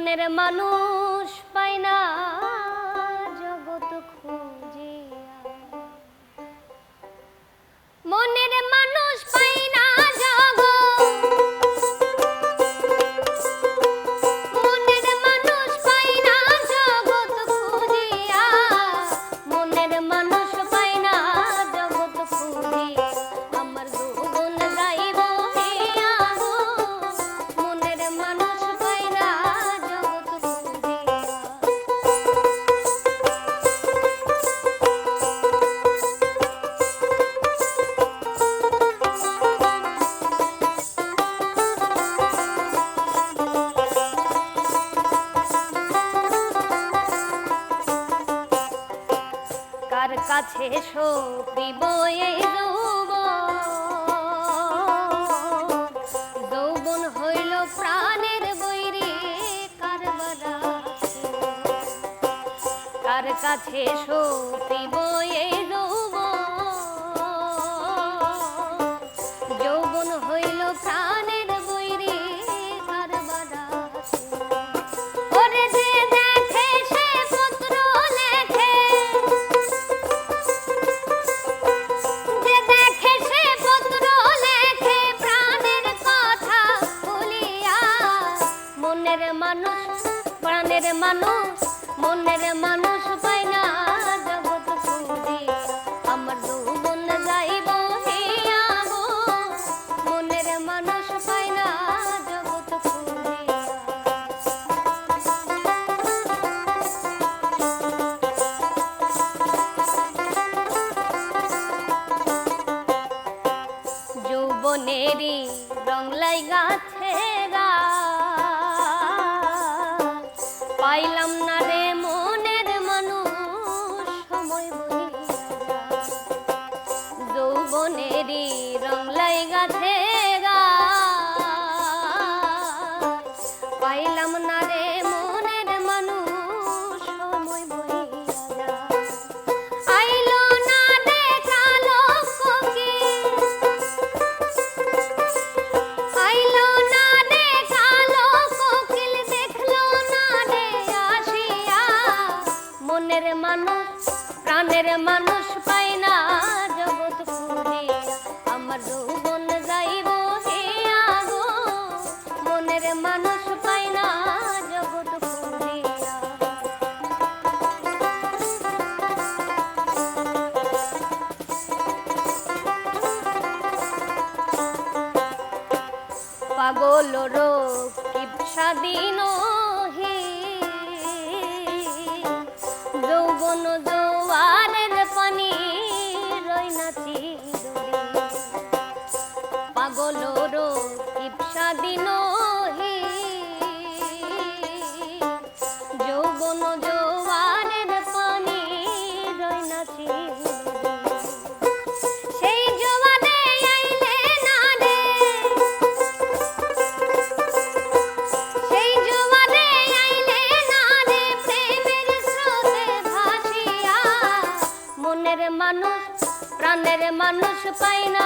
প্রাণের মানুষ পাই না জগৎ খুঁজে, মনের মানুষ পাই না জগৎ, মনের মানুষ পাই না জগৎ খুঁজিয়া, মনের মানুষ পাই না জগৎ খুঁজিয়া, আমার যৌবন গাইব হিয়া গো, মনের মানুষ পাই না জগৎ খুঁজিয়া। কার কাছে সপিব এই যৌবন হইল প্রাণের বৈরী কারবারা, কার কাছে সপিব এই যৌবন হইল প্রাণের বৈরী কারবারা। ওরে যে দেখে সে পত্র লেখে, যে দেখে সে পত্র লেখে প্রাণের কথা ভুলিয়া, মনের মানুষ প্রাণের মানুষ, মনের মানুষ পাই না জগৎ খুঁজিয়া, আমার যৌবন যাইব হিয়া গো, মনের মানুষ পাই না জগৎ খুঁজিয়া। যৌবনেরই রং লাইগাছে গা, পাইলাম না রে মনের মানুষ সময় বহিয়া, যৌবনেরই রং লাইগাছে গা, পাইলাম না রে মনের মানুষ সময় বহিয়া, আইলো না দেখালো কোকিল, আইলো না দেখালো কোকিল, দেখলো না রে আসিয়া, মনের মানুষ প্রাণের মানুষ পাই না জগৎ খুঁজিয়া, আমার যৌবন যাইব হিয়া গো, মনের মানুষ পাই না জগৎ খুঁজিয়া। পাগল রোগ কিপসা দিন হি, যৌবন জোয়ারের পানি রই না চিরদিন, পাগল রোগ কিপসা দিন হি, যৌবন জোয়ারের পানি রই না চিরদিন, সেই জোয়ারে আইলে না রে, সেই জোয়ারে আইলে না রে প্রেমের স্রোতে ভাসিয়া, মনের মানুষ প্রাণের মানুষ পাই না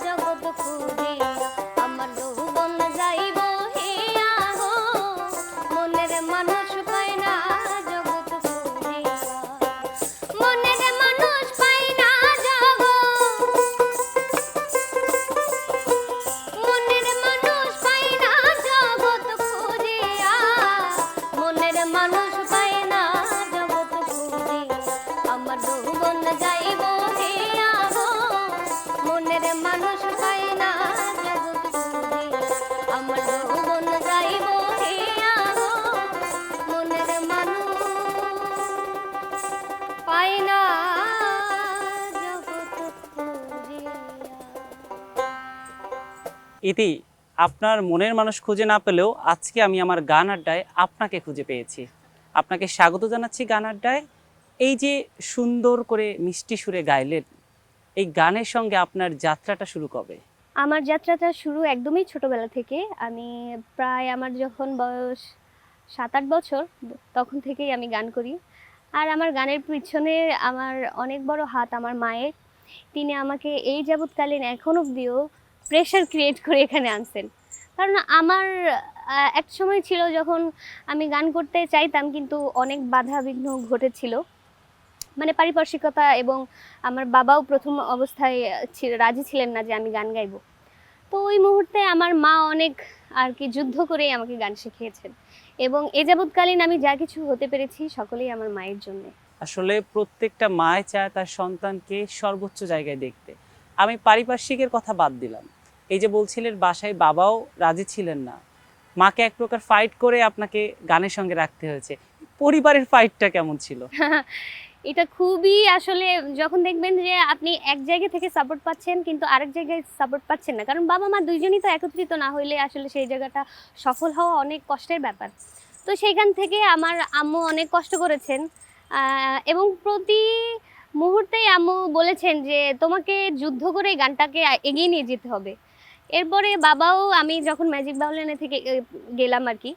জগৎ খুঁজিয়া, আমার যৌবন যাইব হিয়া গো, মনের মানুষ পাই না জগৎ খুঁজিয়া, মনের মানুষ পাই না জগৎ, মনের মানুষ পাই না জগৎ খুঁজিয়া, মনের মানুষ পাই না জগৎ খুঁজিয়া, আমার যৌবন যাইব হিয়া গো, মনের মানুষ পাই না জগৎ খুঁজিয়া, আমার যৌবন যাইব হিয়া গো, মনের মানুষ পাই না জগৎ খুঁজিয়া। ইতি, আপনার মনের মানুষ খুঁজে না পেলেও আজকে আমি আমার গান আড্ডায় আপনাকে খুঁজে পেয়েছি। আপনাকে স্বাগত জানাচ্ছি গান আড্ডায়। এই যে সুন্দর করে মিষ্টি সুরে গাইলেন, এই গানের সঙ্গে আপনার যাত্রাটা শুরু কবে? আমার যাত্রাটা শুরু একদমই ছোটবেলা থেকে। আমি প্রায় আমার যখন বয়স 7-8 বছর তখন থেকেই আমি গান করি। আর আমার গানের পিছনে আমার অনেক বড় হাত আমার মায়ের। তিনি আমাকে এই যাবৎকালীন এখন অবধিও প্রেশার ক্রিয়েট করে এখানে আনছেন। কারণ আমার একটা সময় ছিল যখন আমি গান করতে চাইতাম, কিন্তু অনেক বাধা বিঘ্ন ঘটেছিল, মানে পারিপার্শ্বিকতা, এবং আমার বাবাও প্রথম অবস্থায় রাজি ছিলেন না যে আমি গান গাইবো। তো ওই মুহূর্তে আমার মা অনেক আর কি যুদ্ধ করেই আমাকে গান শিখিয়েছেন, এবং এ যাবৎকালীন আমি যা কিছু হতে পেরেছি সকলেই আমার মায়ের জন্য। আসলে প্রত্যেকটা মায় চায় তার সন্তানকে সর্বোচ্চ জায়গায় দেখতে। আমি পারিপার্শ্বিকের কথা বাদ দিলাম, এই যে বলছিলেন বাসায় বাবাও রাজি ছিলেন না, মাকে এক প্রকার ফাইট করে আপনাকে গানের সঙ্গে রাখতে হয়েছে, পরিবারের ফাইটটা কেমন ছিল? এটা খুবই আসলে, যখন দেখবেন যে আপনি এক জায়গা থেকে সাপোর্ট পাচ্ছেন কিন্তু আরেক জায়গায় সাপোর্ট পাচ্ছেন না, কারণ বাবা মা দুইজনই তো একত্রিত না হইলে আসলে সেই জায়গাটা সফল হওয়া অনেক কষ্টের ব্যাপার। তো সেইখান থেকে আমার আম্মু অনেক কষ্ট করেছেন, এবং প্রতি মুহূর্তেই আম্মু বলেছেন যে তোমাকে যুদ্ধ করে গানটাকে এগিয়ে নিয়ে যেতে হবে। এরপরে বাবাও, আমি যখন ম্যাজিক বাউলেনে থেকে গেলাম আর কি,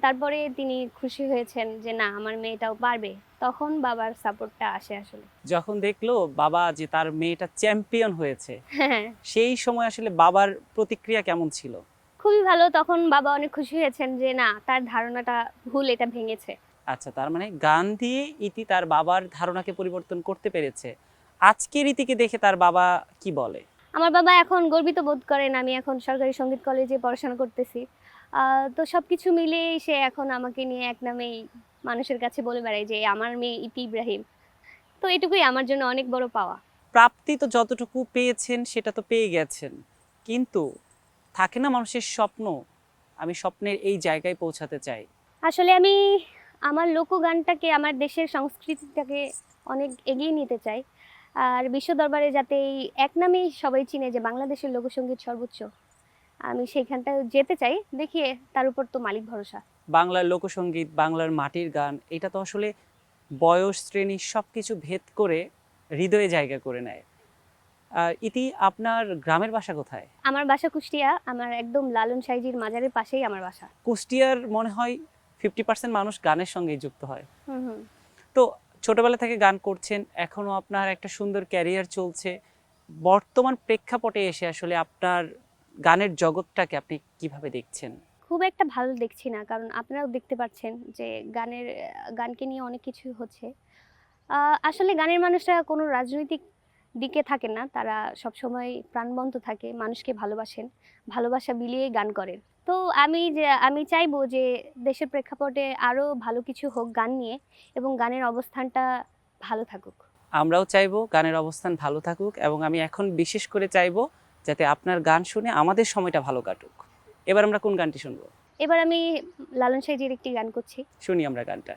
তারপরে তিনি খুশি হয়েছেন যে না, আমার মেয়েটাও পারবে। তখন বাবার সাপোর্টটা আসে আসলে। যখন দেখলো বাবা যে তার মেয়েটা চ্যাম্পিয়ন হয়েছে, হ্যাঁ, সেই সময় আসলে বাবার প্রতিক্রিয়া কেমন ছিল? খুবই ভালো। তখন বাবা অনেক খুশি হয়েছেন যে না, তার ধারণাটা ভুল, এটা ভেঙেছে। আচ্ছা, তার মানে গান দিয়ে ইতি তার বাবার ধারণাকে পরিবর্তন করতে পেরেছে। আজকের ইতিকে দেখে তার বাবা কি বলে? আমার বাবা এখন গর্বিত বোধ করেন, আমি এখন সরকারি সঙ্গীত কলেজে পড়াশোনা করতেছি। তো সবকিছু মিলিয়ে সে এখন আমাকে নিয়ে এক নামেই মানুষের কাছে বলে বেড়ায় যে আমার মেয়ে ইতি ইব্রাহিম। তো এটুকুই আমার জন্য অনেক বড় পাওয়া। প্রাপ্তি তো যতটুকু পেয়েছেন সেটা তো পেয়ে গেছেন, কিন্তু থাকে না মানুষের স্বপ্ন, আমি স্বপ্নের এই জায়গায় পৌঁছাতে চাই। আসলে আমি আমার লোকগানটাকে, আমার দেশের সংস্কৃতিটাকে অনেক এগিয়ে নিতে চাই, আর বিশ্ব দরবারে যাতে এই এক নামেই সবাই চিনে যে বাংলাদেশের লোকসঙ্গীত সর্বোচ্চ, আমি সেইখানটা যেতে চাই। দেখিয়ে তার উপর তো মালিক ভরসা। বাংলার লোকসঙ্গীত, বাংলার মাটির গান, এটা তো আসলে বয়স শ্রেণী সবকিছু ভেদ করে হৃদয়ে জায়গা করে নেয়। ইতি, আপনার গ্রামের বাসা কোথায়? আমার বাসা কুষ্টিয়া, আমার একদম লালন সাইজির মাজারের পাশেই আমার বাসা। কুষ্টিয়ার মনে হয় 50% মানুষ গানের সঙ্গে যুক্ত হয়। হুম। তো ছোটবেলা থেকে গান করছেন, এখনো আপনার একটা সুন্দর ক্যারিয়ার চলছে। বর্তমান প্রেক্ষাপটে এসে আসলে আপনার গানের জগৎটাকে আপনি কিভাবে দেখছেন? খুব একটা ভালো দেখছি না, কারণ আপনারাও দেখতে পাচ্ছেন যে গানকে নিয়ে অনেক কিছু হচ্ছে। আসলে গানের মানুষরা কোনো রাজনৈতিক দিকে থাকে না, তারা সবসময় প্রাণবন্ত থাকে, মানুষকে ভালোবাসেন, ভালোবাসা বিলিয়ে গান করেন। তো আমি চাইবো যে দেশের প্রেক্ষাপটে আরও ভালো কিছু হোক গান নিয়ে, এবং গানের অবস্থানটা ভালো থাকুক। আমরাও চাইবো গানের অবস্থান ভালো থাকুক, এবং আমি এখন বিশেষ করে চাইবো যাতে আপনার গান শুনে আমাদের সময়টা ভালো কাটুক। এবার আমরা কোন গানটি শুনবো? এবার আমি লালন সাইজির একটি গান করছি। শুনি আমরা গানটা।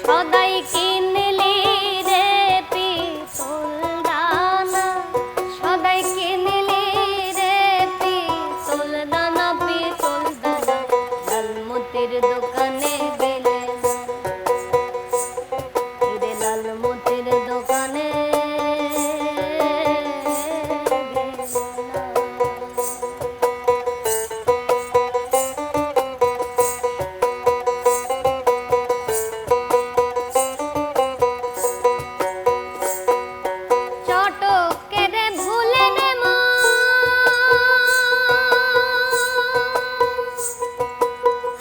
সদাই কিনলি রে পিতল দানা, সদাই কিনলি রে পিতল দানা, পিতল দানা, লালমতির দোকানে গেলে রে, লালমতির দোকানে চটকের ভুলে নে মা,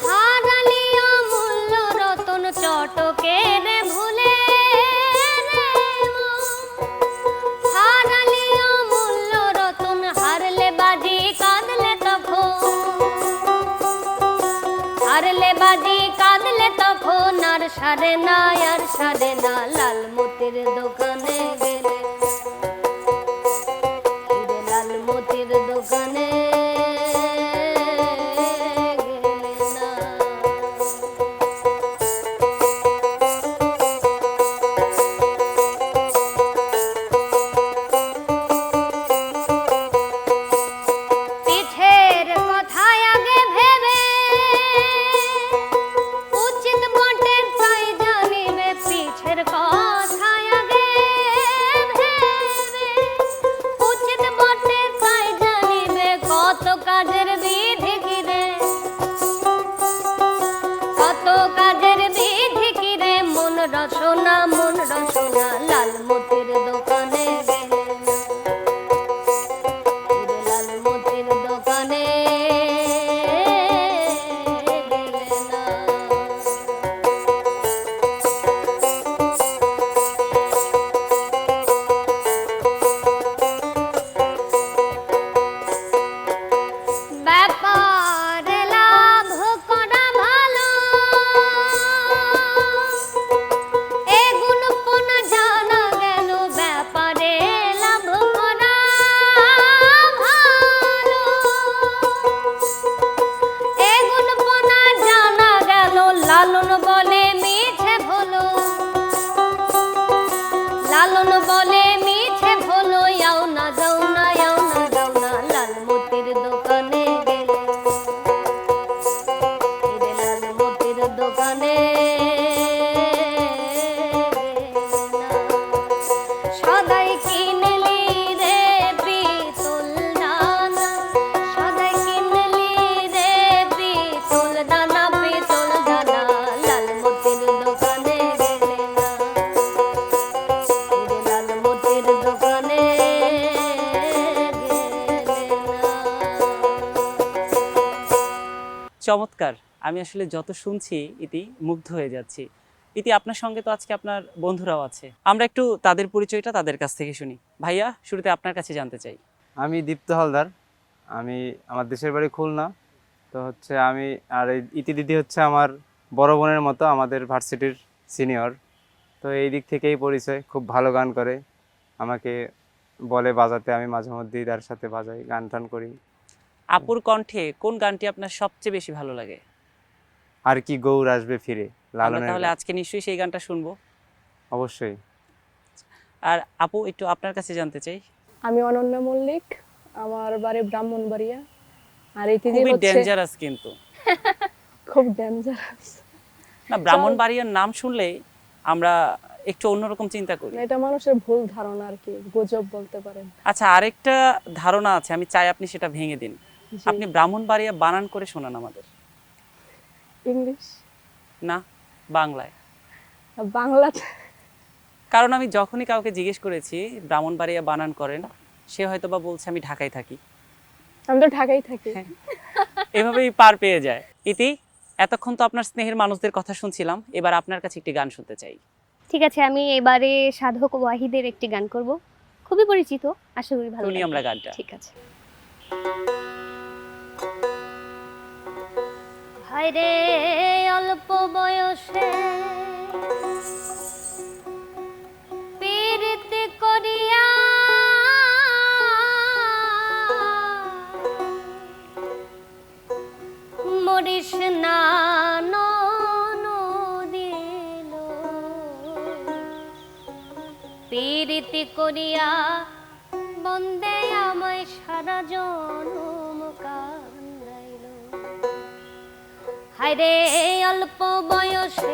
হারালি অমূল্য রতন, চটকের ভুলে নে মা, হারালি অমূল্য রতন, হারলে বাজি কাঁদলে তখন, হারলে বাজি কাঁদলে তখন, আর সারে না, আর সারে না, লালমতির দোকানে গেলে রে, লালমতির দোকানে গেলে না। পিঠের কথায় আগে ভেবে উচিত বটে তাই জানিবে, পিঠের কথায় আগে ভেবে উচিত বটে তাই জানিবে, কত কাজের বিধি কিরে, কত কাজের বিধি কিরে, মন রচনা, মন সদাই কিনলি রে পিতল দানা, সদাই কিনলি রে পিতল দানা, পিতল দানা, লাল মোতির দোকানে গেলে না, লাল মোতির দোকানে চমৎকার। আমি আসলে যত শুনছি ইতি মুগ্ধ হয়ে যাচ্ছি। ইতি, আপনার সঙ্গে তো আজকে আপনার বন্ধুরাও আছে, আমরা একটু তাদের পরিচয়টা তাদের কাছ থেকে শুনি। ভাইয়া, শুরুতে আপনার কাছে জানতে চাই। আমি দীপ্ত হালদার। আমার দেশের বাড়ি খুলনা। তো হচ্ছে আমি আর এই ইতি দিদি হচ্ছে আমার বড় বোনের মতো, আমাদের ভার্সিটির সিনিয়র। তো এই দিক থেকেই পরিচয়। খুব ভালো গান করে, আমাকে বলে বাজাতে, আমি মাঝে মধ্যেই তার সাথে বাজাই, গান টান করি। আপুর কণ্ঠে কোন গানটি আপনার সবচেয়ে বেশি ভালো লাগে? আর কি গৌর আসবে ফিরে, আমরা লালনের তাহলে গান। আজকে নিশ্চয়ই সেই গানটা শুনবো। অবশ্যই। আর আপু, একটু আপনার কাছে জানতে চাই। আমি অনন্যা মল্লিক, আমার বাড়ি ব্রাহ্মণবাড়িয়া। আর এই দিদি খুবই হচ্ছে ডেঞ্জারাস কিন্তু। খুব ডেঞ্জারাস। না, ব্রাহ্মণবাড়িয়ার নাম শুনলে আমরা একটু অন্যরকম চিন্তা করি। এটা মানুষের ভুল ধারণা আর কি, গুজব বলতে পারেন। আচ্ছা, আরেকটা ধারণা আছে, আমি চাই আপনি সেটা ভেঙে দিন। জি। আপনি ব্রাহ্মণবাড়িয়া বানান করে শোনান আমাদের। ইংলিশ না, বাংলায়। বাংলা। কারণ আমি যখনই কাউকে জিজ্ঞেস করেছি ব্রাহ্মণবাড়িয়া বানান করেন, সে হয়তো বা বলছে আমি ঢাকায় থাকি। আমি তো ঢাকায় থাকি। হ্যাঁ। এভাবেই পার পেয়ে যায়। ইতি, এতক্ষণ তো আপনার স্নেহের মানুষদের কথা শুনছিলাম, এবার আপনার কাছে একটি গান শুনতে চাই। ঠিক আছে, আমি এবারে সাধক ওয়াহিদের একটি গান করব, খুবই পরিচিত, আশা করি ভালো শুনি লাগবে। আমরা গানটা। ঠিক আছে। হায়রে অল্প বয়সে পীড়িত করিয়া মরিস না নদিল, পীড়িত করিয়া বন্দে আমায় সারা জনম কান্দাইল। হায়রে অল্প বয়সে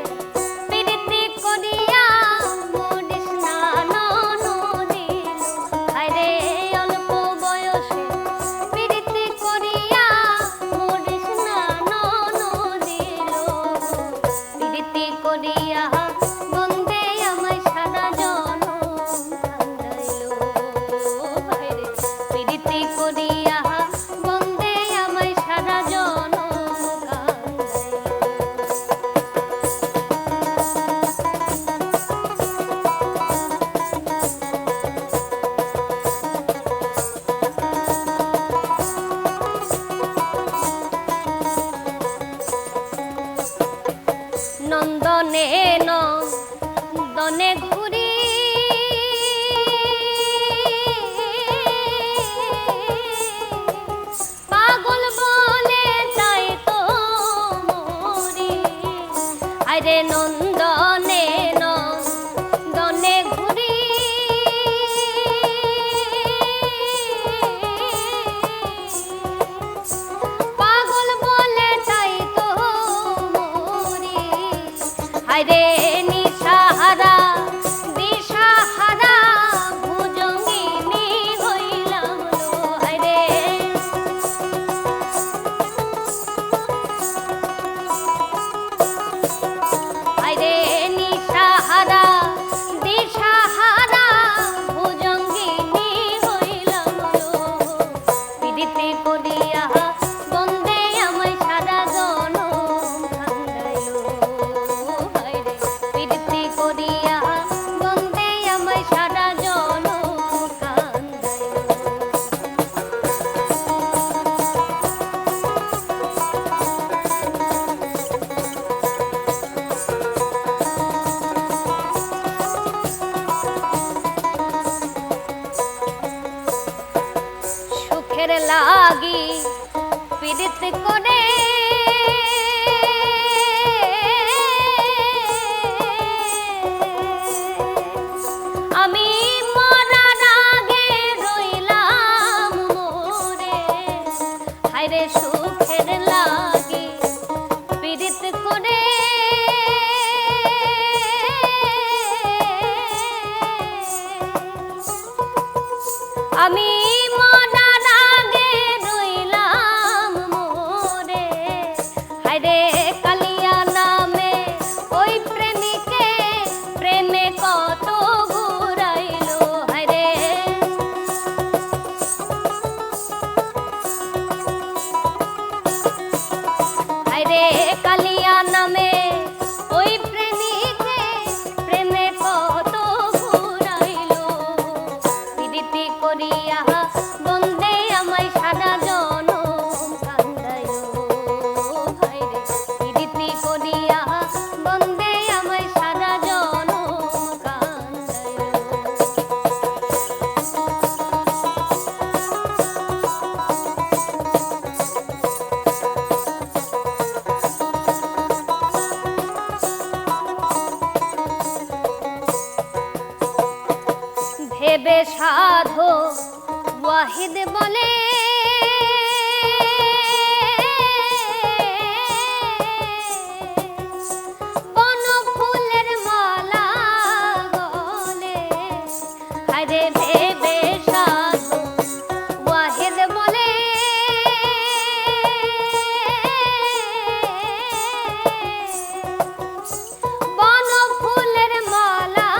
পীড়িতি করিয়া মরিস না নদিল, হায়রে অল্প বয়সে পীড়িতি করিয়া মরিস না নদিল, পীড়িতি করিয়া বন্দে আমায় সারা জনম কান্দাইল। হায়রে পীড়িতি করিয়া বন্দে আমায় সারা জনম নন্দনে নন্দনে ঘুরি পাগল বলে তাই তো মরি। আরে নন্দনে নন্দনে ঘুরি পাগল বলে তাই তো মরি। হায়রে নিশাহারা দিশাহারা ভুজঙ্গিনী হইলাম লো। হায়রে হায়রে নিশাহারা দিশাহারা ভুজঙ্গিনী হইলাম লো। পীড়িতি করিয়া বন্দে আমায় সারা জনম কান্দাইল। হায়রে পীড়িতি করিয়া বন্দে আমায় সারা জনম কান্দাইল। সুখের লাগি পীড়িত করে আমি মরার আগে রইলাম মোরে। হায়রে সুখের লাগি পীড়িত করে প্রেমিকে প্রেমে কত ঘুরাইলো হায়রে হায়রে কালিয়া নামে ওই প্রেমিকে প্রেমে কত ঘুরাইলো প্রীতি করিয়া বন্দে আমায় সারা জনম কান্দাইলো হায়রে প্রীতি করিয়া বন্দে আমায় সারা জনম কান্দাইলো ভেবে সাধো ওয়াহিদ বলে বন ফুলের মালা গলে হায়রে ভেবে সাধো ওয়াহিদ বলে বন ফুলের মালা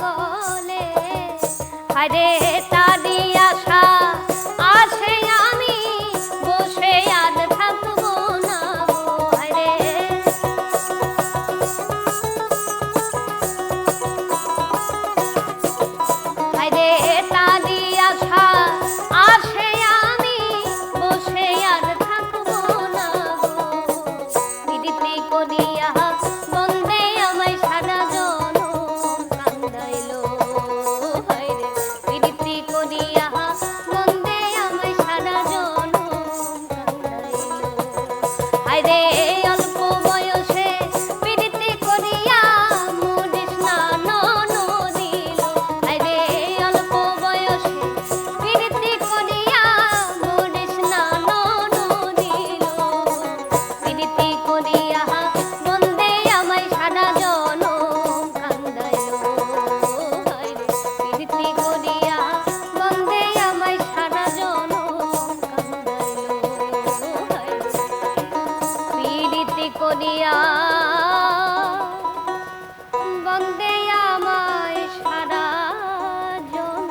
গলে হায়রে তারি আশা আসে আমি বসে আর থাকবো না গো হায়রে হায়রে তারি আশা আসে আমি বসে আর থাকবো না গো প্রীতি করিয়া বন্দে আমায় সারা জনম কান্দাইলো হায়রে প্রীতি করিয়া বন্দে আমায় সারা জনম কান্দাইলো হায়রে অল্প বয়সে প্রীতি করিয়া মুড়িস না নদিল হায়রে অল্প বয়সে প্রীতি করিয়া মুড়িস না নদিল প্রীতি করিয়া বন্দে আমায় সারা জনম কান্দাইলো হায়রে প্রীতি করিয়া বন্দে আমায় সারা জনম কান্দাইলো হায়রে প্রীতি করিয়া বন্দে আমায় সারা জনম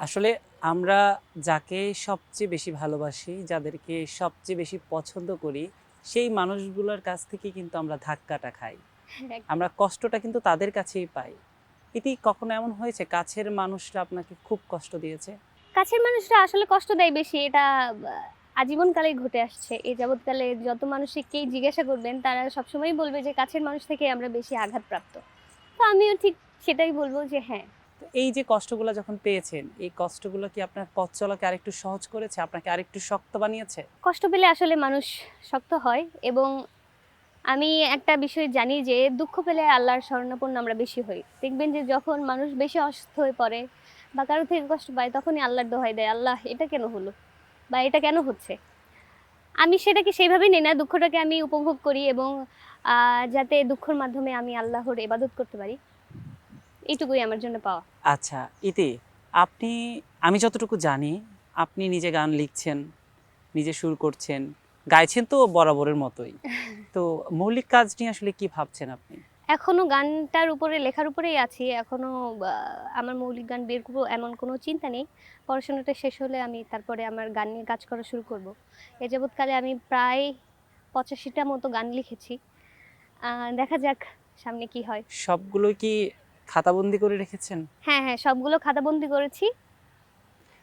আসলে আমরা যাকে সবচেয়ে বেশি ভালোবাসি, যাদেরকে সবচেয়ে বেশি পছন্দ করি, সেই মানুষগুলোর কাছ থেকে কিন্তু আমরা ধাক্কাটা খাই, আমরা কষ্টটা কিন্তু তাদের কাছেই পাই। ইতি কখনো এমন হয়েছে কাছের মানুষরা আপনাকে খুব কষ্ট দিয়েছে? কাছের মানুষরা আসলে কষ্ট দেয় বেশি, এটা আজীবনকালেই ঘটে আসছে। এই যাবৎকালে যত মানুষকেই জিজ্ঞাসা করবেন তারা সবসময় বলবে যে কাছের মানুষ থেকে আমরা বেশি আঘাতপ্রাপ্ত। তো আমিও ঠিক সেটাই বলবো যে হ্যাঁ। তো এই যে কষ্টগুলো যখন পেয়েছেন, এই কষ্টগুলো কি আপনার পথ চলাকে আরেকটু সহজ করেছে, আপনাকে আরেকটু শক্ত বানিয়েছে? কষ্ট পেলে আসলে মানুষ শক্ত হয়, এবং আমি একটা বিষয় জানি যে দুঃখ পেলে আল্লাহর শরণাপন্ন আমরা বেশি হই। দেখবেন যে যখন মানুষ বেশি অসুস্থ হয়ে পড়ে বা কারো থেকে কষ্ট পায় তখনই আল্লাহর দোহাই দেয়, আল্লাহ এটা কেন হলো বা এটা কেন হচ্ছে। আমি সেটাকে সেইভাবেই নিই না, দুঃখটাকে আমি উপভোগ করি এবং যাতে দুঃখের মাধ্যমে আমি আল্লাহর ইবাদত করতে পারি, এইটুকুই আমার জন্য পাওয়া। আচ্ছা ইতি, আমি যতটুকু জানি আপনি নিজে গান লিখছেন, নিজে সুর করছেন, গাইছেন তো বরাবরের মতোই। তো মৌলিক কাজ নিয়ে আসলে কি ভাবছেন আপনি? এখনো গানটার উপরে, লেখার উপরেই আছি। এখনো আমার মৌলিক গান বের করবো এমন কোনো চিন্তা নেই। পড়াশোনাটা শেষ হলে আমি তারপরে আমার গান নিয়ে কাজ করা শুরু করব। এ যাবৎকালে আমি প্রায় 85টা মতো গান লিখেছি। দেখা যাক সামনে কি হয়। সবগুলো কি খাতাবন্দি করে রেখেছেন? হ্যাঁ হ্যাঁ, সবগুলো খাতাবন্দি করেছি।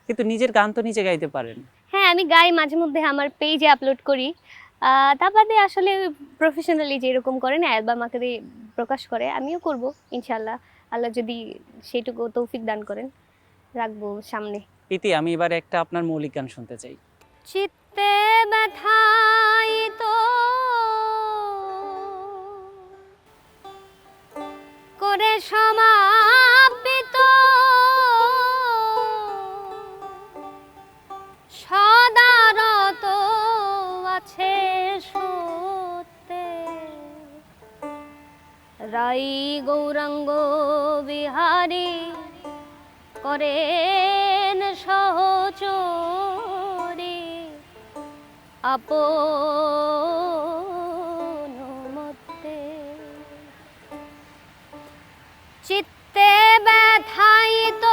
কিন্তু নিজের গান তো নিজে গাইতে পারেন। হ্যাঁ, আমি গাই, মাঝে মধ্যে আমার পেজে আপলোড করি। তা বাদে আসলে প্রফেশনালি যেরকম করেন অ্যালবাম আকারে প্রকাশ করে আমিও করব ইনশাআল্লাহ। আল্লাহ যদি সেইটুকু তৌফিক দান করেন, রাখবো সামনে। ইতি, আমি এবারে একটা আপনার মৌলিক গান শুনতে চাই। চিত্তে ব্যথায়িত করে সমাপিত সদারত আছে সত্যে রাই গৌরাঙ্গ বিহারী করেন সহচরী আপন মতে চিত্তে ব্যথায়িত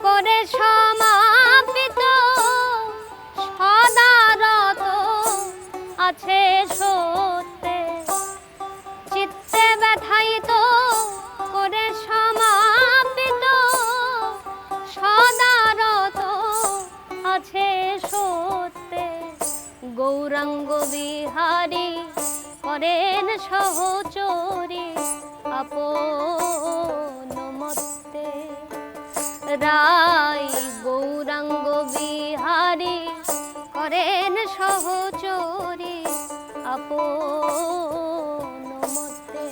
করে সমাপিত সদারত আছে সত্যে চিত্তে ব্যথায়িত করে সমাপিত সদারত আছে সত্যে গৌরাঙ্গ বিহারী করেন সহচরী আপন মতে রাই গৌরাঙ্গ বিহারী করেন সহচরী আপন মতে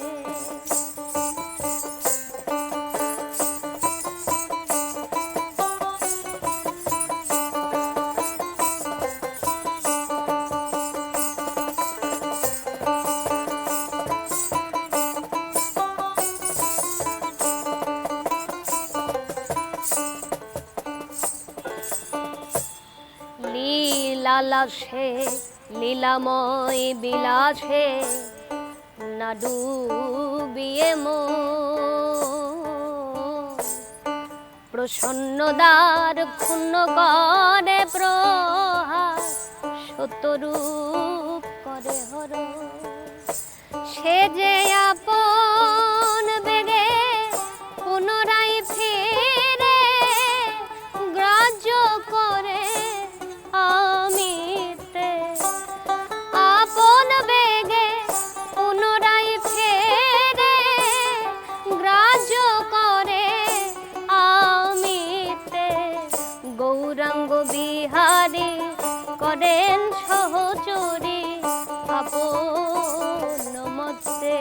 লীলালাসে লীলাময় বিলাসে না ডুবিয়ে প্রসন্নদার ক্ষুণ্ণ করে প্রহার সত্যরূপ করে হর সে যে আপন বেগে পুনরায় ফিরে গ্রাহ্য করে আমিতে আপন বেগে পুনরায় ফেরে গ্রাহ্য করে আমিতে গৌরাঙ্গ বিহারী করেন সহচরী আপন মতে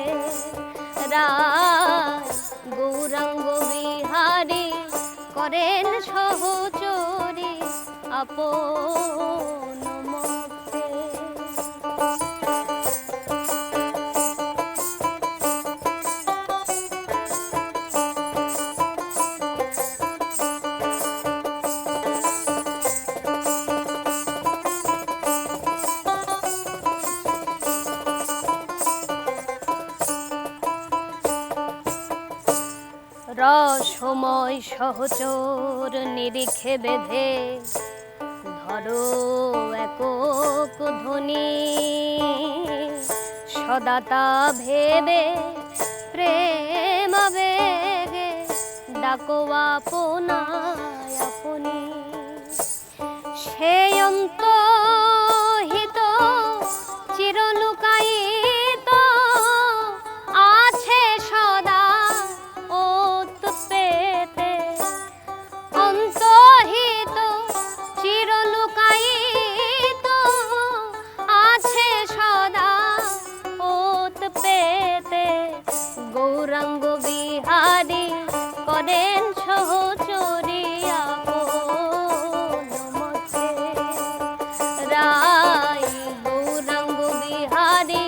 রায় গৌরাঙ্গ বিহারী করেন সহচরী আপন মতে রসময় সহচর নিরিখে বেঁধে ধরো একক ধ্বনি সদাতা ভেবে প্রেম বেগে ডাকো আপনায় আপনি সেই অন্তহিত চিরলুকায়িত আছে সদা ওত পেতে অন্তহিত চিরলুকায়িত আছে সদা ওত পেতে গৌরাঙ্গ বিহারী করেন সহচরী আপন মতে রাই গৌরাঙ্গ বিহারী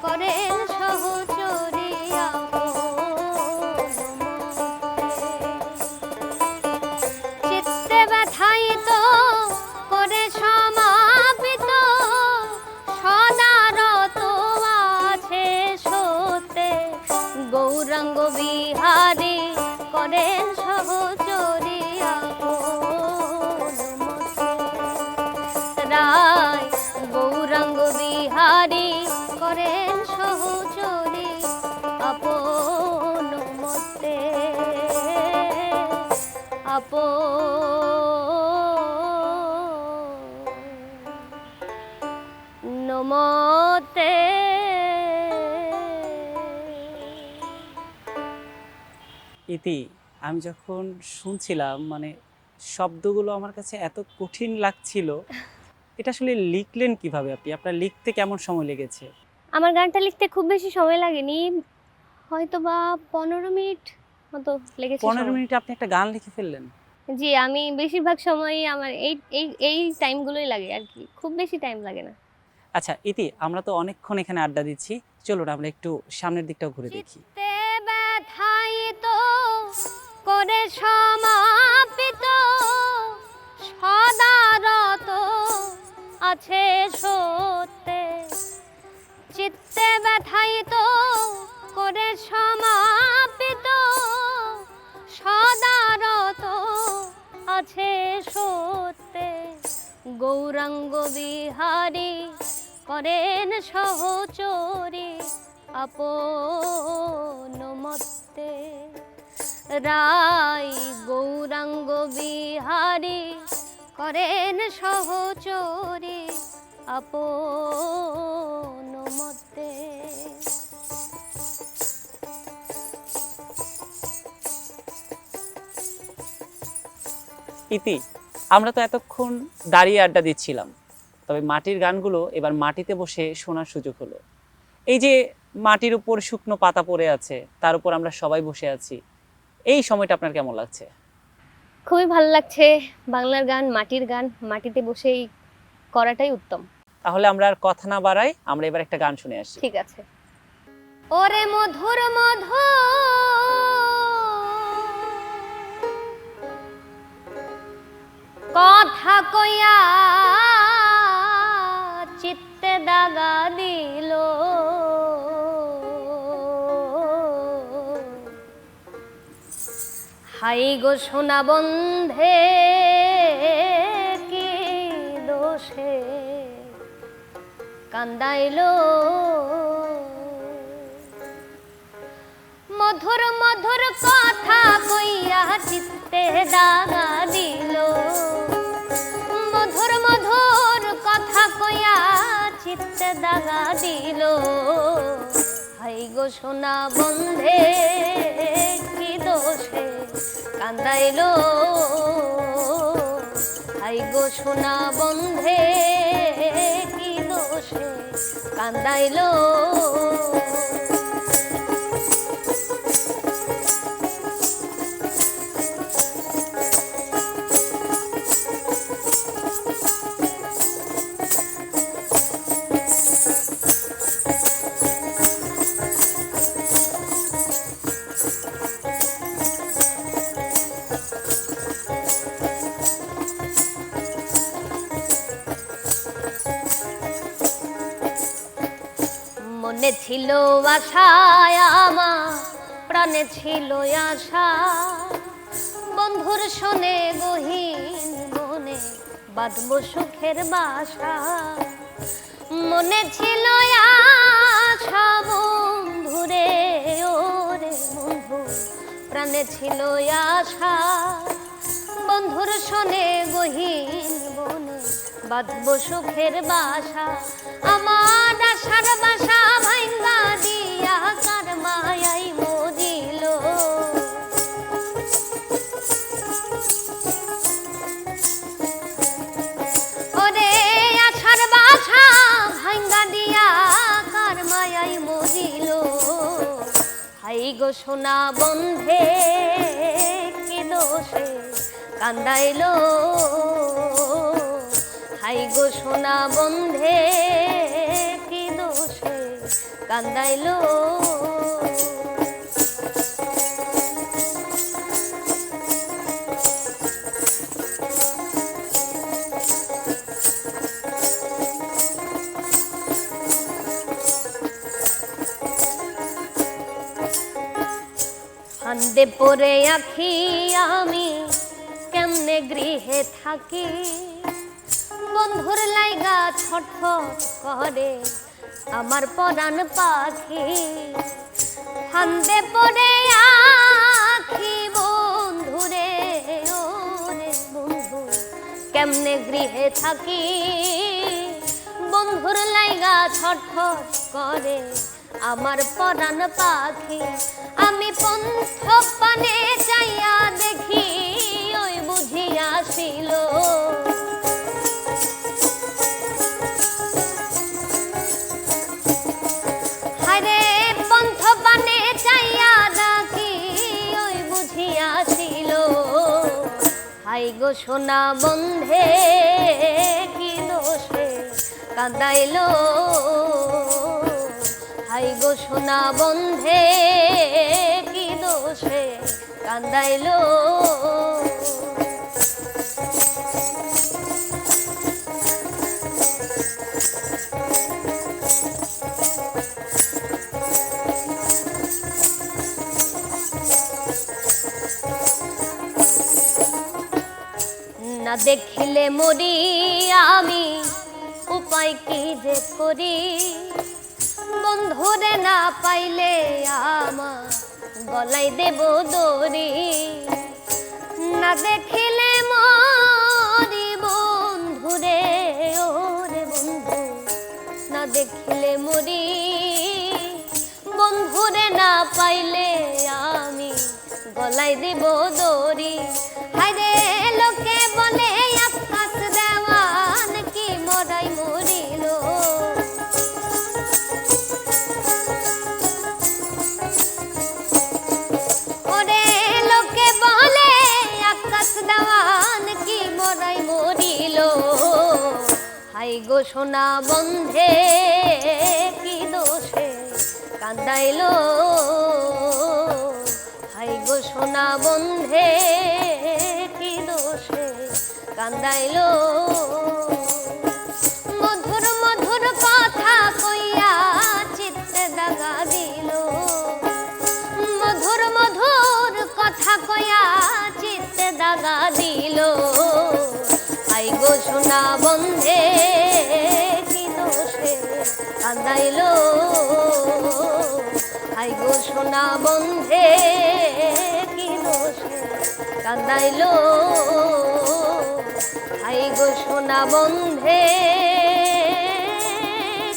করেন সহচরী আপন মতে চিত্তে ব্যথায়িত করে সমাপিত সদারত আছে সত্যে গৌরাঙ্গ বিহারী করেন সহচরী আপন মতে রায় গৌরাঙ্গ বিহারী করেন সহচরী আপন মতে আপন মতে ইতি আমি যখন শুনছিলাম মানে শব্দগুলো আমার কাছে এত কঠিন লাগছিল। এটা আসলে লিখলেন কিভাবে আপনি? আপনার লিখতে কেমন সময় লেগেছে? আমার গানটা লিখতে খুব বেশি সময় লাগেনি, হয়তো বা 15 মিনিট মতো লেগেছে 15 সময়। মিনিটে আপনি একটা গান লিখে ফেললেন? জি, আমি বেশিরভাগ সময়ই আমার এই এই এই টাইমগুলোই লাগে আর কি, খুব বেশি টাইম লাগে না। আচ্ছা ইতি, আমরা তো অনেকক্ষণ এখানে আড্ডা দিচ্ছি, চলুন আমরা একটু সামনের দিকটাও ঘুরে দেখি। চিত্তে ব্যথায়িত করে সমাপিত সদারত আছে সত্যে, চিত্তে ব্যথায়িত করে সমাপিত সদারত আছে সত্যে। গৌরাঙ্গ বিহারী করেন সহচরী আপন মত্তে। রাই গৌরাঙ্গ বিহারী করেন সহচরী আপন মত্তে। ইতি, আমরা তো এতক্ষণ দাঁড়িয়ে আড্ডা দিচ্ছিলাম, তবে মাটির গানগুলো এবার মাটিতে বসে শোনার সুযোগ হলো। এই যে মাটির উপর শুকনো পাতা পড়ে আছে, তার উপর আমরা সবাই বসে আছি, এই সময়টা আপনার কেমন লাগছে? খুবই ভালো লাগছে। বাংলার গান, মাটির গান, মাটিতে বসেই করাটাই উত্তম। তাহলে আমরা আর কথা না বাড়াই, আমরা এবার একটা গান শুনে আসি। ঠিক আছে। ওরে মধুর মধু কথা কইয়া চিত্তে দাগা দিল, হাই গো সোনা বন্ধে কি দোষে কান্দাইলো। মধুর মধুর কথা কইয়া চিত্তে দাগা দিল, মধুর মধুর কথা কইয়া চিত্তে দাগা দিল। হাই গো সোনা বন্ধে কি দোষে কান্দাইলো, হাই গো সোনা বন্ধে কি দোষে কান্দাইলো। মনে ছিল আশা আমার, প্রাণে ছিল আশা, বন্ধুর শোনে গহীন মনে বাঁধব সুখের বাসা। মনে ছিল আশা বন্ধুরে, ওরে বন্ধু প্রাণে ছিল আশা, বন্ধুর শোনে গহীন মনে বাঁধব সুখের বাসা। আমার আশার বাসা ভাঙ্গা দিয়া কার মায়াই মজিল, ওরে আশার বাসা ভাঙ্গা দিয়া কার মায়াই মজিল। হাই গো সোনা বন্ধে কি দোষে কান্দাইলো, হাই গো সোনা বন্ধে কি দোষে কান্দাইলো। ফান্দে পড়ে আখি আমি কেমনে গৃহে থাকি, বন্ধুর লাইগা ছটফট করে আমার পরাণ পাখি। ফান্দে পড়ে আখি বন্ধুরে, ওরে বন্ধু কেমনে গৃহে থাকি, বন্ধুর লাইগা ছটফট করে আমার পরাণ পাখি। আমি পন্থ পানে চাইয়া দেখি ওই বুঝিয়াছিল, হায়রে পন্থ পানে চাইয়া দেখি ওই বুঝিয়াছিল। হাই গো সোনা বন্ধে কি দোষে কাঁদাইলো, হাই গো সোনা বন্ধে কি দোষে কাঁদাইলো। না দেখিলে মরি আমি, উপায় কি যে করি, বন্ধুরে না পাইলে আমার গলায় দেব দড়ি। না দেখিলে মরি বন্ধুরে, ওরে বন্ধু, না দেখিলে মরি বন্ধুরে না পাইলে আমি গলায় দেব দড়ি। হায়রে লোকে বলে আকাশ দেওয়ান কি মরাই মরিল, ওরে লোকে বলে আকাশ দেওয়ান কি মরাই মরিল। হাই গো সোনা বন্ধে কি দোষে কান্দাইলো, হাই গো সোনা বন্ধে কি দোষে কান্দাইলো। মধুর মধুর কথা কইয়া চিত্তে দাগা দিল, মধুর মধুর কথা কইয়া চিত্তে দাগা দিল। হাই গো সোনা বন্ধে কি দোষে কান্দাইলো, হাই গো সোনা বন্ধে কি দোষে কান্দাইলো, হাই গো সোনা বন্ধে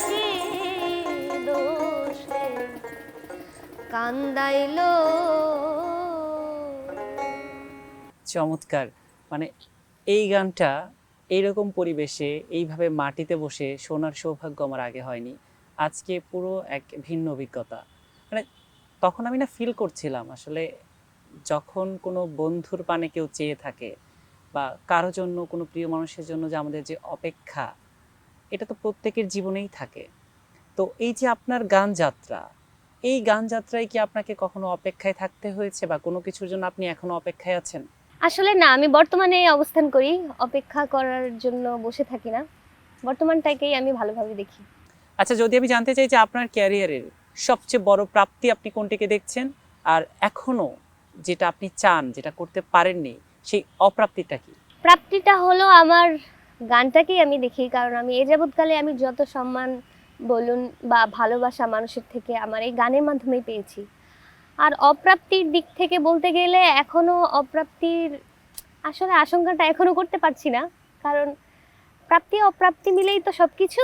কি দোষে কান্দাইলো। চমৎকার। মানে এই গানটা এইরকম পরিবেশে এইভাবে মাটিতে বসে শোনার সৌভাগ্য আমার আগে হয়নি। আজকে পুরো এক ভিন্ন অভিজ্ঞতা। মানে তখন আমি না ফিল করছিলাম আসলে যখন কোনো বন্ধুর পানে কেউ চেয়ে থাকে বা কারো জন্য কোনো প্রিয় মানুষের জন্য যে আমাদের যে অপেক্ষা, এটা তো প্রত্যেকের জীবনেই থাকে। তো এই যে আপনার গান যাত্রা, এই গান যাত্রায় কি আপনাকে কখনো অপেক্ষায় থাকতে হয়েছে বা কোনো কিছুর জন্য আপনি এখনো অপেক্ষায় আছেন? আসলে না, আমি বর্তমানে অবস্থান করি, অপেক্ষা করার জন্য বসে থাকি না, বর্তমানটাকেই আমি ভালোভাবে দেখি। আচ্ছা, যদি আমি জানতে চাই যে আপনার ক্যারিয়ারের সবচেয়ে বড় প্রাপ্তি আপনি কোনটিকে দেখছেন, আর এখনো যেটা আপনি চান, যেটা করতে পারেননি, সেই অপ্রাপ্তিটা কি? প্রাপ্তিটা হলো আমার গানটাকেই আমি দেখি, কারণ আমি এ যাবৎকালে আমি যত সম্মান বলুন বা ভালোবাসা মানুষের থেকে আমার এই গানের মাধ্যমেই পেয়েছি। আর অপ্রাপ্তির দিক থেকে বলতে গেলে এখনো অপ্রাপ্তির আসলে আশঙ্কাটা এখনো করতে পারছি না, কারণ প্রাপ্তি অপ্রাপ্তি মিলেই তো সবকিছু,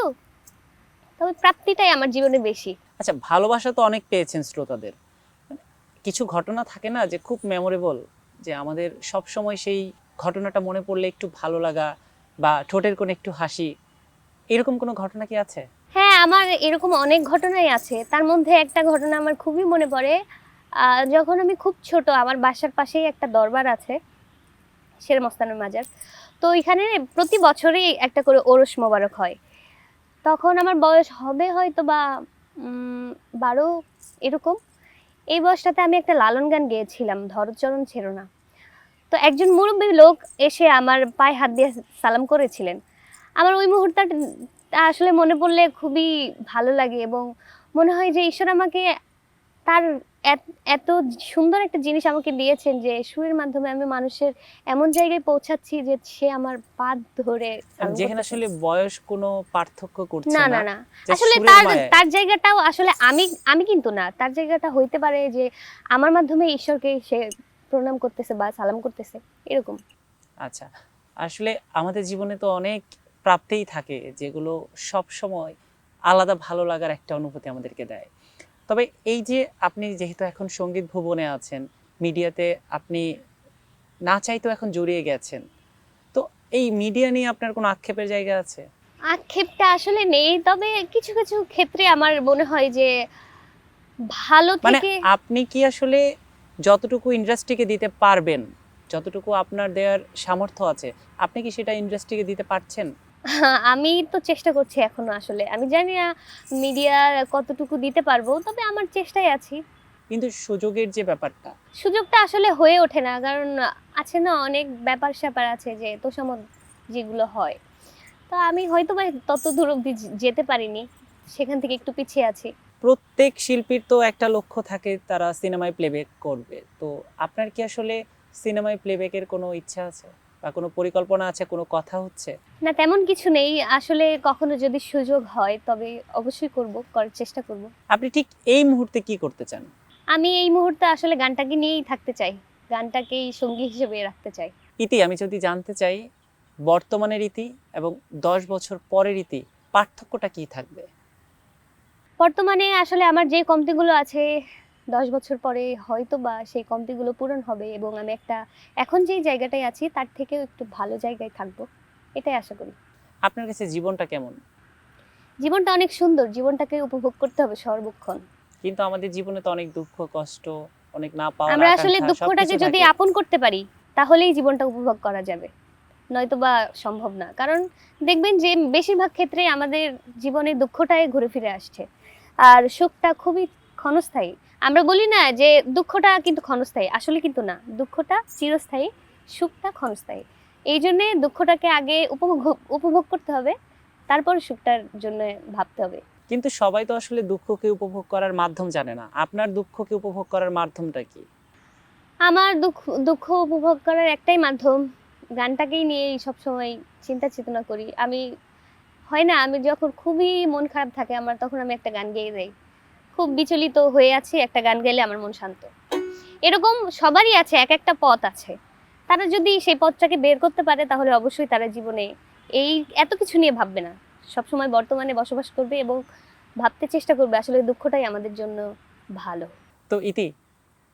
তবে প্রাপ্তিটাই আমার জীবনে বেশি। আচ্ছা, ভালোবাসা তো অনেক পেয়েছেন শ্রোতাদের, কিছু ঘটনা থাকে না যে খুব মেমোরেবল, যে আমাদের সব সময় সেই ঘটনাটা মনে পড়লে একটু ভালো লাগা বা ঠোঁটের কোণে একটু হাসি, এরকম কোনো ঘটনা কি আছে? হ্যাঁ, আমার এরকম অনেক ঘটনাই আছে। তার মধ্যে একটা ঘটনা আমার খুবই মনে পড়ে। যখন আমি খুব ছোট, আমার বাসার পাশেই একটা দরবার আছে, শের মস্তানের মাজার। তো এখানে প্রতি বছরই একটা করে ওরস মোবারক হয়। তখন আমার বয়স হবে হয়তো বা 12 এরকম। এই বয়সটাতে আমি একটা লালন গান গেয়েছিলাম, ধরচরণ ছেড়ো না। তো একজন মুরব্বী লোক এসে আমার পায়ে হাত দিয়ে সালাম করেছিলেন। আমার ওই মুহূর্তটা আসলে মনে পড়লে খুবই ভালো লাগে এবং মনে হয় যে ঈশ্বর আমাকে তার এত সুন্দর একটা জিনিস আমাকে দিয়েছেন যে সুরের মাধ্যমে আমি মানুষের এমন জায়গায় পৌঁছাচ্ছি যে সে আমার পা ধরে সালাম যেখানে করতেছে। আসলে বয়স কোনো পার্থক্য করছে না না, না না, যে আসলে সুরের তার মায়ায়। তার জায়গাটাও আসলে আমি কিন্তু না, তার জায়গাটা হইতে পারে যে আমার মাধ্যমে ঈশ্বরকে সে প্রণাম করতেছে বা সালাম করতেছে, এরকম। আচ্ছা, আসলে আমাদের জীবনে তো অনেক প্রাপ্তিই থাকে যেগুলো সব সময় আলাদা ভালো লাগার একটা অনুভূতি আমাদেরকে দেয়। তবে এই যে আপনি যেহেতু এখন সঙ্গীত ভুবনে আছেন, মিডিয়াতে আপনি না চাইতেও এখন জড়িয়ে গেছেন, তো এই মিডিয়া নিয়ে আপনার কোনো আক্ষেপের জায়গা আছে? আক্ষেপটা আসলে নেই, তবে কিছু কিছু ক্ষেত্রে আমার মনে হয় যে ভালো মানে থেকে আপনি কি আসলে যতটুকু ইন্ডাস্ট্রিকে দিতে পারবেন, যতটুকু আপনার দেওয়ার সামর্থ্য আছে, আপনি কি সেটা ইন্ডাস্ট্রিকে দিতে পারছেন? আমি তো চেষ্টা করছি এখনো, আসলে আমি জানি না মিডিয়া কতটুকু দিতে পারবো, তবে আমার চেষ্টায় আছি। কিন্তু সুযোগের যে ব্যাপারটা, সুযোগটা আসলে হয়ে ওঠে না, কারণ আছে না অনেক ব্যাপার স্যাপার আছে যে তোষামোদ যেগুলো হয়, তো তো আমি হয়তো বা তত দূর অব্দি যেতে পারিনি, সেখান থেকে একটু পিছিয়ে আছি। প্রত্যেক শিল্পীর তো একটা লক্ষ্য থাকে, তারা সিনেমায় প্লেব্যাক করবে। তো আপনার কি আসলে সিনেমায় প্লেব্যাকের কোনো ইচ্ছা আছে বা কোনো পরিকল্পনা আছে, কোনো কথা হচ্ছে? না, তেমন কিছু নেই আসলে। কখনো যদি সুযোগ হয় তবে অবশ্যই করার চেষ্টা করব। আপনি ঠিক এই মুহূর্তে কি করতে চান? আমি এই মুহূর্তে আসলে গানটাকে নিয়েই থাকতে চাই, গানটাকেই সঙ্গী হিসেবে রাখতে চাই। ইতি, আমি যদি জানতে চাই বর্তমানের ইতি এবং 10 বছর পরের ইতি, পার্থক্যটা কি থাকবে? বর্তমানে আসলে আমার যে কমতিগুলো আছে 10 বছর পরে হয়তো বা সেই কমতিগুলো পূরণ হবে এবং আমি একটা এখন যেই জায়গাটায় আছি তার থেকেও একটু ভালো জায়গায় থাকবো, এটাই আশা করি। আপনার কাছে জীবনটা কেমন? জীবনটা অনেক সুন্দর, জীবনটাকে উপভোগ করতে হবে সর্বক্ষণ। কিন্তু আমাদের জীবনে তো অনেক দুঃখ, কষ্ট, অনেক না পাওয়ার আমরা আসলে আকাঙ্ক্ষা, দুঃখটাকে সবকিছু যদি থাকে। আপন করতে পারি তাহলেই জীবনটা উপভোগ করা যাবে, নয়তো বা সম্ভব না। কারণ দেখবেন যে বেশিরভাগ ক্ষেত্রে আমাদের জীবনে দুঃখটাই ঘুরে ফিরে আসছে, আর সুখটা খুবই ক্ষণস্থায়ী। আমরা বলি না যে দুঃখটা কিন্তু ক্ষণস্থায়ী, আসলে কিন্তু না, দুঃখটা চিরস্থায়ী, সুখটা ক্ষণস্থায়ী। এই জন্যে দুঃখটাকে আগে উপভোগ করতে হবে, তারপর সুখটার জন্য ভাবতে হবে। কিন্তু সবাই তো আসলে দুঃখকে উপভোগ করার মাধ্যম জানে না। আপনার দুঃখকে উপভোগ করার মাধ্যমটা কি? আমার দুঃখ উপভোগ করার একটাই মাধ্যম, গানটাকেই নিয়েই সবসময় চিন্তা চেতনা করি আমি। হয় না, আমি যখন খুবই মন খারাপ থাকে আমার, তখন আমি একটা গান গেয়ে যাই। খুব বিচলিত হয়ে আছি, একটা গান গেলে আমার মন শান্ত। এরকম সবারই আছে, এক একটা পথ আছে। তারা যদি সেই পথটাকে বের করতে পারে তাহলে অবশ্যই তারা জীবনে এই এত কিছু নিয়ে ভাববে না, সবসময় বর্তমানে বসবাস করবে এবং ভাবতে চেষ্টা করবে আসলে দুঃখটাই আমাদের জন্য ভালো। তো ইতি,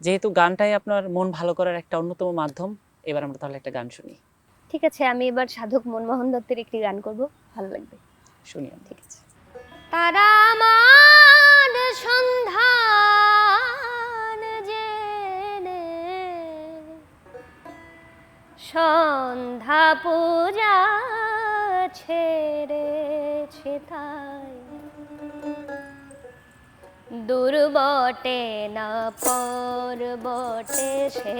যেহেতু গানটাই আপনার মন ভালো করার একটা অন্যতম মাধ্যম, এবার আমরা তাহলে একটা গান শুনি। ঠিক আছে, আমি এবার সাধক মনমোহন দত্তের একটি গান করব, ভালো লাগবে। শুনি আমরা। ঠিক আছে। তারা আমার সন্ধান জেনে সন্ধ্যা পূজা ছেড়েছে তাই, দূর বটে না পর বটে সে,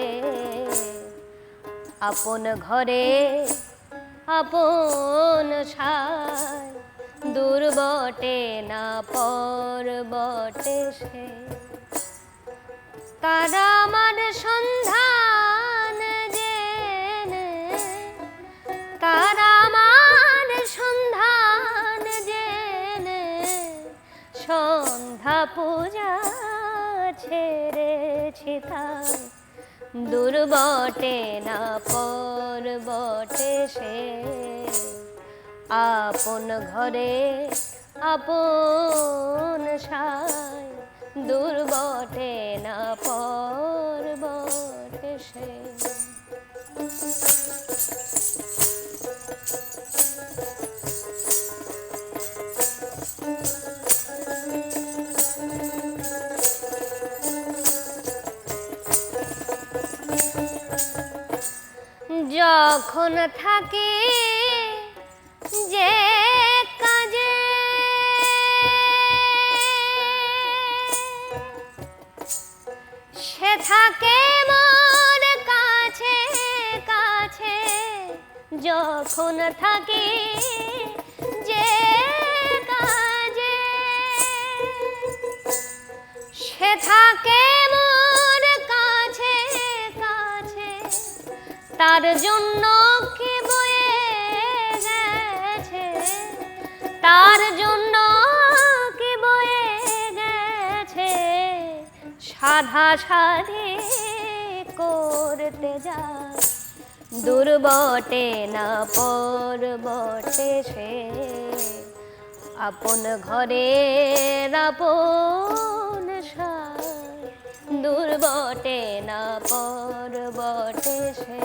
আপন ঘরে আপন ছায়, দূর বটে না পর বটে সে। তারা আমার সন্ধান জেনে, তারা আমার সন্ধান জেনে সন্ধ্যা পূজা ছেড়েছি তাই, দূর বটে না পর বটে সে, আপন ঘরে আপন ছায়, দূর বটে না পর বটে সে। যখন থাকে যে কাজে সে থাকে মোর কাছে কাছে, যখন থাকে যে কাজে সে থাকে মোর কাছে কাছে, তার জন্য কি বয়ে গেছে, তার জন্য কি বয়ে গেছে, সাধা সাধি করতে যায়, দূর বটে না পর বটে সে, আপন ঘরে আপন ছায়, দূর বটে না পর বটে সে।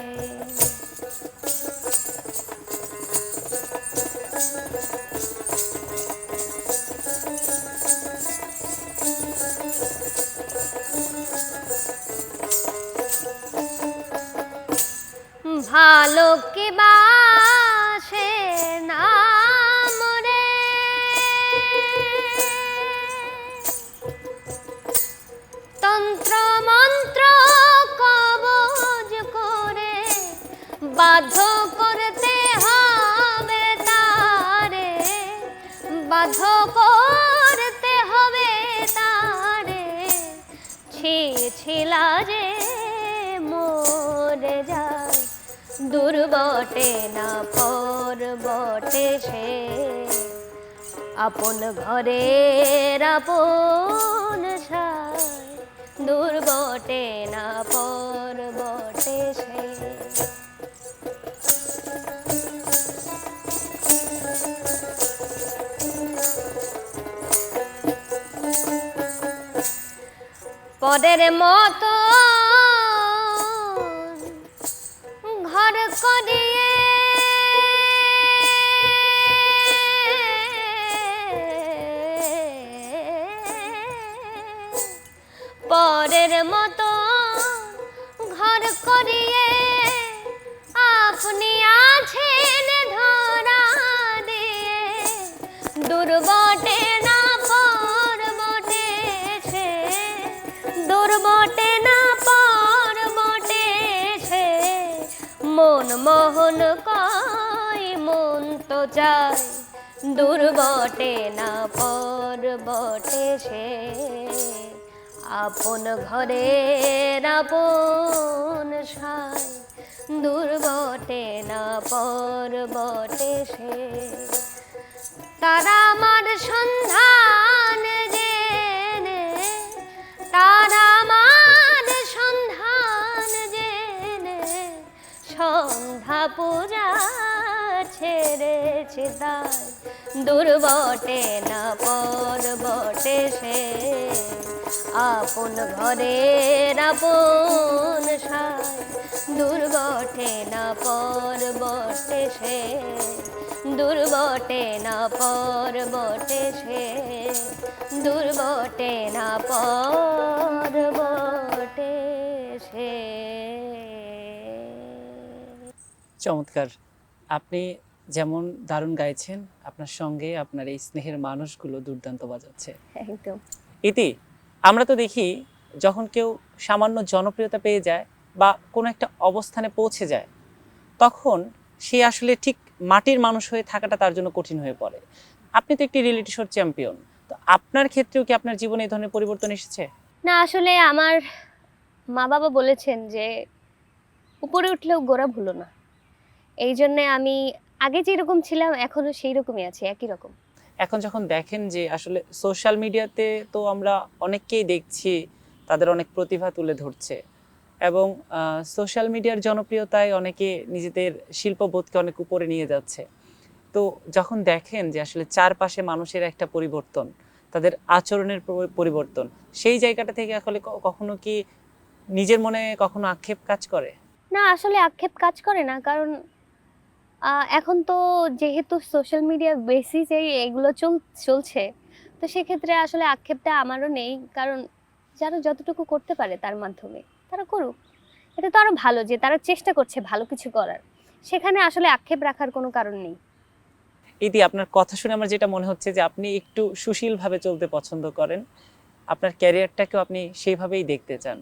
ভালো কি বাসে না মরে, তন্ত্র মন্ত্র কবজ করে বাধ্য করতে হবে তার, বাধ্য করতে হবে তারে, ছিলা যে মরে যায়, দূর বটে না পর বটে সে, আপন ঘরের আপন ছাই, দূর বটে না পর বটে সে। পরের মতো ঘর করিয়ে পরের মতো ঘর করিয়ে আপনি আছেন ধরা দিয়ে, দূর বটে না পর বটে সে, দূর বটে না পর বটে সে, মন মোহন কয় মন তো চায়, দূর বটে না পর বটে সে, আপন ঘরের আপন ছাই, দূর বটে না পর বটে সে। তারা আমার সন্ধান জেনে, তারা আমার সন্ধান জেনে, সন্ধ্যা পূজা ছেড়েছে তাই, দূর বটে না পর বটে সে, আপন ঘরের আপন ছাই, দূর বটে না পর বটে সে, দূর বটে না পর বটে সে, দূর বটে না পর বটে সে। চমৎকার। আপনি যেমন দারুণ গাইছেন, আপনার সঙ্গে আপনার এই স্নেহের মানুষগুলো দুর্দান্ত বাজাচ্ছে। একদম। ইতি, আমরা তো দেখি যখন কেউ সামান্য জনপ্রিয়তা পেয়ে যায় বা কোনো একটা অবস্থানে পৌঁছে যায়, তখন সে আসলে ঠিক মাটির মানুষ হয়ে থাকাটা তার জন্য কঠিন হয়ে পড়ে। আপনি তো একটি রিয়েলিটি শোর চ্যাম্পিয়ন, তো আপনার ক্ষেত্রেও কি আপনার জীবনে এই ধরনের পরিবর্তন এসেছে? না, আসলে আমার মা বাবা বলেছেন যে উপরে উঠলেও গোড়া ভুলো না। এই জন্যে আমি আগে যেরকম ছিলাম এখনো সেই রকমই আছি, একই রকম। এখন যখন দেখেন যে আসলে সোশ্যাল মিডিয়াতে তো আমরা অনেককেই দেখছি তাদের অনেক প্রতিভা তুলে ধরছে, এবং সোশ্যাল মিডিয়ার জনপ্রিয়তায় অনেকে নিজেদের শিল্পবোধকে অনেক উপরে নিয়ে যাচ্ছে, তো যখন দেখেন যে আসলে চারপাশে মানুষের একটা পরিবর্তন, তাদের আচরণের পরিবর্তন, সেই জায়গাটা থেকে আসলে কখনো কি নিজের মনে কখনো আক্ষেপ কাজ করে? না, আসলে আক্ষেপ কাজ করে না, কারণ এখন তো যেহেতু সোশ্যাল মিডিয়া বেসিসে এগুলো চলছে, তো সেক্ষেত্রে আসলে আক্ষেপটা আমারও নেই, কারণ যারা যতটুকু করতে পারে তার মাধ্যমে তারা করুক। এটা তো আরো ভালো যে তারা চেষ্টা করছে ভালো কিছু করার, সেখানে আসলে আক্ষেপ রাখার কোনো কারণ নেই। ইতি, আপনার কথা শুনে আমার যেটা মনে হচ্ছে যে আপনি একটু সুশীলভাবে চলতে পছন্দ করেন, আপনার ক্যারিয়ারটাকেও আপনি সেইভাবেই দেখতে চান।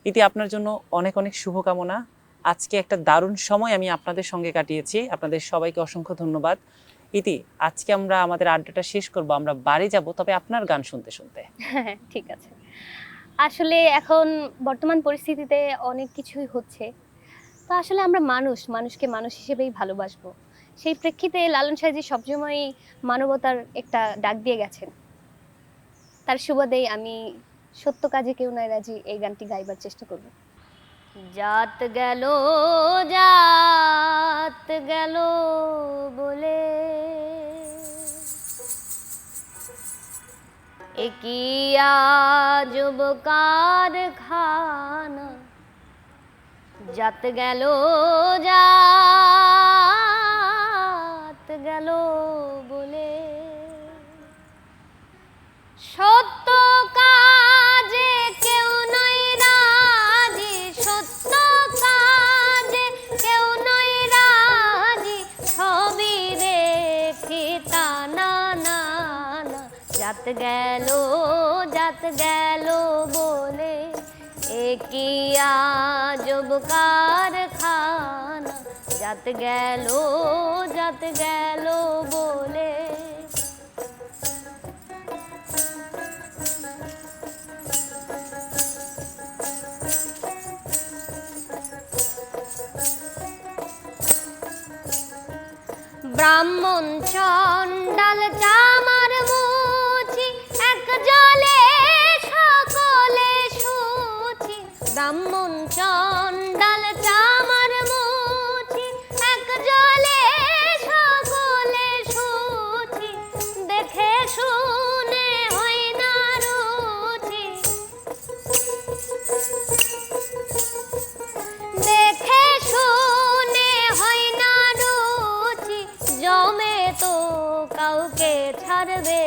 ইতি, আপনার জন্য অনেক অনেক শুভকামনা। আজকে একটা দারুণ সময় আমি আপনাদের সঙ্গে কাটিয়েছি, আপনাদের সবাইকে অসংখ্য ধন্যবাদ। ইতি, আজকে আমরা আমাদের আড্ডাটা শেষ করব, আমরা বাড়ি যাব, তবে আপনার গান শুনতে শুনতে। হ্যাঁ, ঠিক আছে। আসলে এখন বর্তমান পরিস্থিতিতে অনেক কিছুই হচ্ছে, তো আসলে আমরা মানুষকে মানুষ হিসেবেই ভালোবাসবো। সেই প্রেক্ষিতে লালন সাহেবজি সবসময় মানবতার একটা ডাক দিয়ে গেছেন। তার সুবাদেই আমি সত্য কাজে কেউ নাই রাজি এই গানটি গাইবার চেষ্টা করব। জাত গেল বলে একই আজব কারখানা, জাত গেল বলে সত্য কাজে কেউ নাই রাজি, সত্য কাজে কেউ নাই রাজি, সবই দেখি তা না না না, জাত গেল বলে একই আজব কারখানা, জাত গেল বলে ব্রাহ্মণ চণ্ডাল চামার মুচি এক জলে সকলে সুচি ব্রাহ্মণ চণ্ডাল চামার মুচি এক জলে সকলে সুচি দেখে শুনে হয় না রুচি দেখে শুনে হয় না রুচি জমে তো কাউকে ছাড়বে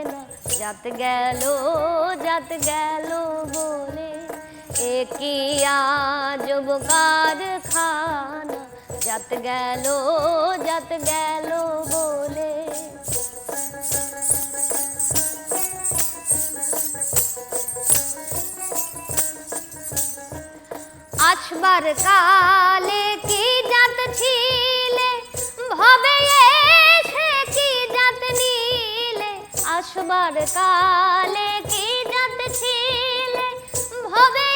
না জাত গেল বলে একই আজব কারখানা জাত গেল বলে আসবার কালে কি জাত ছিলে ভবে এসে কি জাত নিলে আসবার কালে কি জাত ছিলে ভবে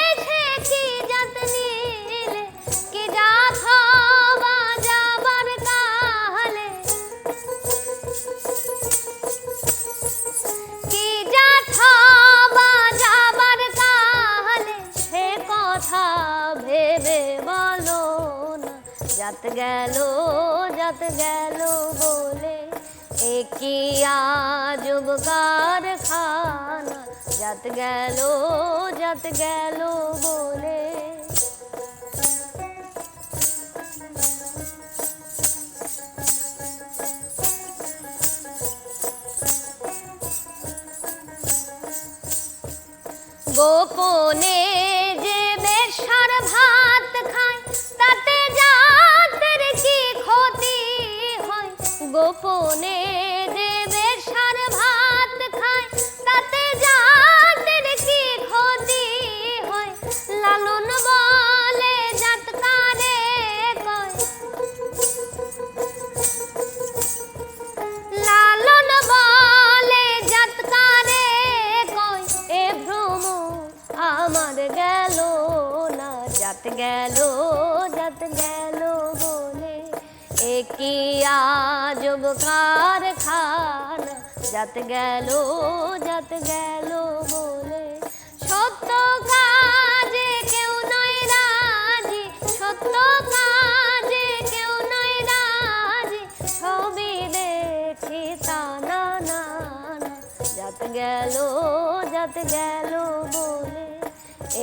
এসে কি জাত নিলে কি জাত হবা যাবার কালে কি জাত হবা যাবার কালে সে কথা ভেবে বলো না জাত গেল বলে একই আজব কারখানা জাত গেল বলে গোপনে যে বেশার ভাত খায় তাতে জাতের কি ক্ষতি হয় গোপনে যে বেশার ভাত খায় তাতে জাতের কি ক্ষতি হয় লালন বলে জাত কারে কয় লালন বলে জাত কারে কয় এ ভ্রম আমার গেল না জাত গেল বলে একই আজব কারখানা জাত গেল বলে সত্য কাজে কেউ নয় রাজি সত্য কাজে কেউ নয় রাজি ছবি দেখি তা না জাত গেল বলে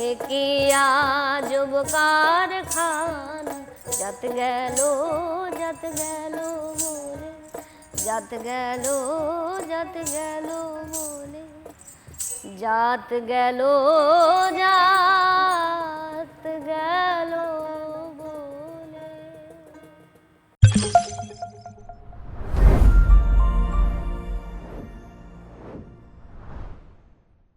একই আজব কারখানা জাত গেল বলে জাত গেল বলে জাত গেল